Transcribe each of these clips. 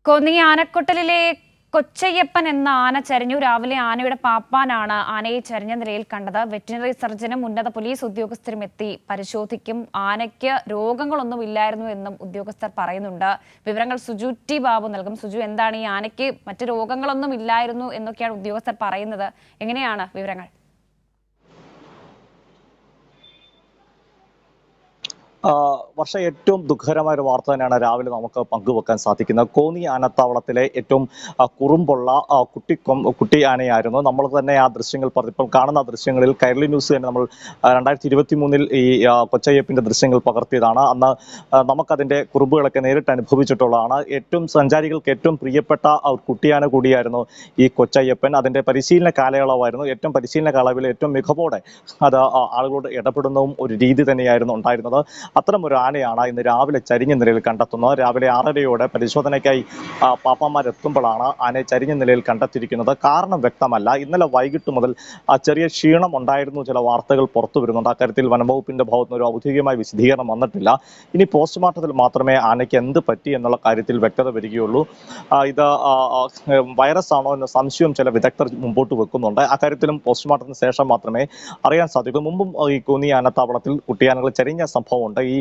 കോന്നി ആനക്കൊട്ടലിലെ കൊച്ചയ്യപ്പൻ എന്ന ആന ചരിഞ്ഞു. രാവിലെ ആനയുടെ പാപ്പാനാണ് ആനയെ ചരിഞ്ഞ നിലയിൽ കണ്ടത്. വെറ്റിനറി സർജനും ഉന്നത പോലീസ് ഉദ്യോഗസ്ഥരും എത്തി പരിശോധിക്കും. ആനയ്ക്ക് രോഗങ്ങളൊന്നും ഇല്ലായിരുന്നു എന്നും ഉദ്യോഗസ്ഥർ പറയുന്നുണ്ട്. വിവരങ്ങൾ സുജു ടി ബാബു നൽകും. സുജു, എന്താണ് ഈ ആനയ്ക്ക് മറ്റ് രോഗങ്ങളൊന്നും ഇല്ലായിരുന്നു എന്നൊക്കെയാണ് ഉദ്യോഗസ്ഥർ പറയുന്നത്? എങ്ങനെയാണ് വിവരങ്ങൾ? വർഷ ഏറ്റവും ദുഃഖകരമായ ഒരു വാർത്ത തന്നെയാണ് രാവിലെ നമുക്ക് പങ്കുവെക്കാൻ സാധിക്കുന്നത്. കോന്നി ആനത്താവളത്തിലെ ഏറ്റവും കുറുമ്പുള്ള കുട്ടി ആനയായിരുന്നു. നമ്മൾ തന്നെ ആ ദൃശ്യങ്ങൾ ഇപ്പോൾ കാണുന്ന ദൃശ്യങ്ങളിൽ കൈരളി ന്യൂസ് തന്നെ നമ്മൾ 2023 ഈ കൊച്ചയ്യപ്പിന്റെ ദൃശ്യങ്ങൾ പകർത്തിയതാണ്. അന്ന് നമുക്കതിന്റെ കുറുമ്പുകളൊക്കെ നേരിട്ട് അനുഭവിച്ചിട്ടുള്ളതാണ്. സഞ്ചാരികൾക്ക് ഏറ്റവും പ്രിയപ്പെട്ട ഒരു കുട്ടിയാന കൂടിയായിരുന്നു ഈ കൊച്ചയ്യപ്പൻ. അതിന്റെ പരിശീലന കാലയളവായിരുന്നു. പരിശീലന കാലയളവിൽ ഏറ്റവും മികവോടെ അത് ആളുകളോട് ഇടപെടുന്നതും ഒരു രീതി തന്നെയായിരുന്നു ഉണ്ടായിരുന്നത്. അത്തരം ഒരു ആനയാണ് ഇന്ന് രാവിലെ ചരിഞ്ഞ നിലയിൽ കണ്ടെത്തുന്നത്. രാവിലെ 6:30 പരിശോധനയ്ക്കായി പാപ്പാന്മാരെത്തുമ്പോഴാണ് ആനയെ ചരിഞ്ഞ നിലയിൽ കണ്ടെത്തിയിരിക്കുന്നത്. കാരണം വ്യക്തമല്ല. ഇന്നലെ വൈകിട്ട് മുതൽ ചെറിയ ക്ഷീണം ഉണ്ടായിരുന്നു ചില വാർത്തകൾ പുറത്തു വരുന്നുണ്ട്. അക്കാര്യത്തിൽ വനംവകുപ്പിന്റെ ഭാഗത്ത് നിന്ന് ഒരു ഔദ്യോഗികമായ വിശദീകരണം വന്നിട്ടില്ല. ഇനി പോസ്റ്റ്മോർട്ടത്തിൽ മാത്രമേ ആനയ്ക്ക് എന്ത് പറ്റി എന്നുള്ള കാര്യത്തിൽ വ്യക്തത വരികയുള്ളൂ. ഇത് വൈറസ് ആണോ എന്ന സംശയം ചില വിദഗ്ധർ മുമ്പോട്ട് വെക്കുന്നുണ്ട്. അക്കാര്യത്തിലും പോസ്റ്റ്മോർട്ടത്തിന് ശേഷം മാത്രമേ അറിയാൻ സാധിക്കൂ. മുമ്പും ഈ കോന്നി ആനത്താവളത്തിൽ കുട്ടിയാനകൾ ചരിഞ്ഞ സംഭവമുണ്ട്. ഈ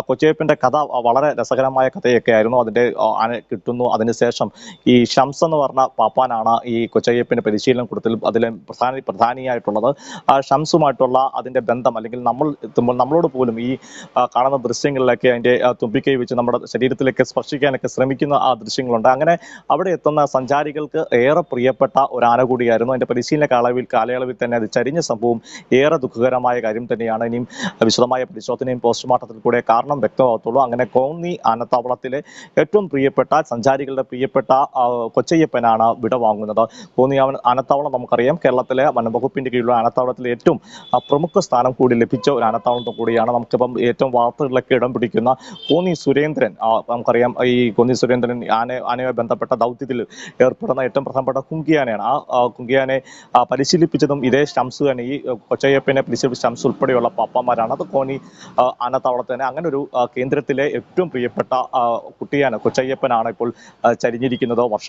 കൊച്ചയ്യപ്പന്റെ കഥ വളരെ രസകരമായ കഥയൊക്കെ ആയിരുന്നു. അതിന്റെ ആന കിട്ടുന്നു. അതിനുശേഷം ഈ ഷംസ് എന്ന് പറഞ്ഞ പാപ്പാനാണ് ഈ കൊച്ചയ്യപ്പന് പരിശീലനം കൊടുത്തതിൽ അതിലെ പ്രധാനിയായിട്ടുള്ളത്. ഷംസുമായിട്ടുള്ള അതിന്റെ ബന്ധം, അല്ലെങ്കിൽ നമ്മൾ എത്തുമ്പോൾ നമ്മളോട് പോലും ഈ കാണുന്ന ദൃശ്യങ്ങളിലൊക്കെ അതിന്റെ തുമ്പിക്കൈ വെച്ച് നമ്മുടെ ശരീരത്തിലേക്ക് സ്പർശിക്കാനൊക്കെ ശ്രമിക്കുന്ന ആ ദൃശ്യങ്ങളുണ്ട്. അങ്ങനെ അവിടെ എത്തുന്ന സഞ്ചാരികൾക്ക് ഏറെ പ്രിയപ്പെട്ട ഒരു ആന കൂടിയായിരുന്നു. അതിന്റെ പരിശീലന കാലയളവിൽ തന്നെ അത് ചരിഞ്ഞ സംഭവം ഏറെ ദുഃഖകരമായ കാര്യം തന്നെയാണ്. ഇനിയും വിശദമായ പരിശോധനയും പോസ്റ്റ്മോർട്ടത്തിൽ കൂടെ കാരണം വ്യക്തമാകത്തുള്ളൂ. അങ്ങനെ കോന്നി ആനത്താവളത്തിലെ ഏറ്റവും പ്രിയപ്പെട്ട സഞ്ചാരികളുടെ പ്രിയപ്പെട്ട കൊച്ചയ്യപ്പനാണ് വിടവാങ്ങുന്നത്. കോന്നി ആനത്താവളം നമുക്കറിയാം, കേരളത്തിലെ വനംവകുപ്പിന്റെ കീഴിലുള്ള ആനത്താവളത്തിലെ ഏറ്റവും പ്രമുഖ സ്ഥാനം കൂടി ലഭിച്ച ഒരു ആനത്താവളം കൂടിയാണ്. നമുക്കിപ്പം ഏറ്റവും വാർത്തകളിലൊക്കെ ഇടം പിടിക്കുന്ന കോന്നി സുരേന്ദ്രൻ, നമുക്കറിയാം ഈ കോന്നി സുരേന്ദ്രൻ ആനയുമായി ബന്ധപ്പെട്ട ദൗത്യത്തിൽ ഏർപ്പെടുന്ന ഏറ്റവും പ്രധാനപ്പെട്ട കുങ്കിയാനയാണ്. ആ കുങ്കിയാനെ പരിശീലിപ്പിച്ചതും ഇതേ ഷംസ് തന്നെ. ഈ കൊച്ചയ്യപ്പനെ പരിശീലിപ്പിച്ച ഷംസ് ഉൾപ്പെടെയുള്ള പാപ്പാന്മാരാണ്. അത് കോന്നി ആനത്താവളത്ത് തന്നെ. അങ്ങനെ ഒരു കേന്ദ്രത്തിലെ ഏറ്റവും പ്രിയപ്പെട്ട കുട്ടിയാന കൊച്ചയ്യപ്പനാണ് ഇപ്പോൾ ചരിഞ്ഞിരിക്കുന്നത്. വർഷ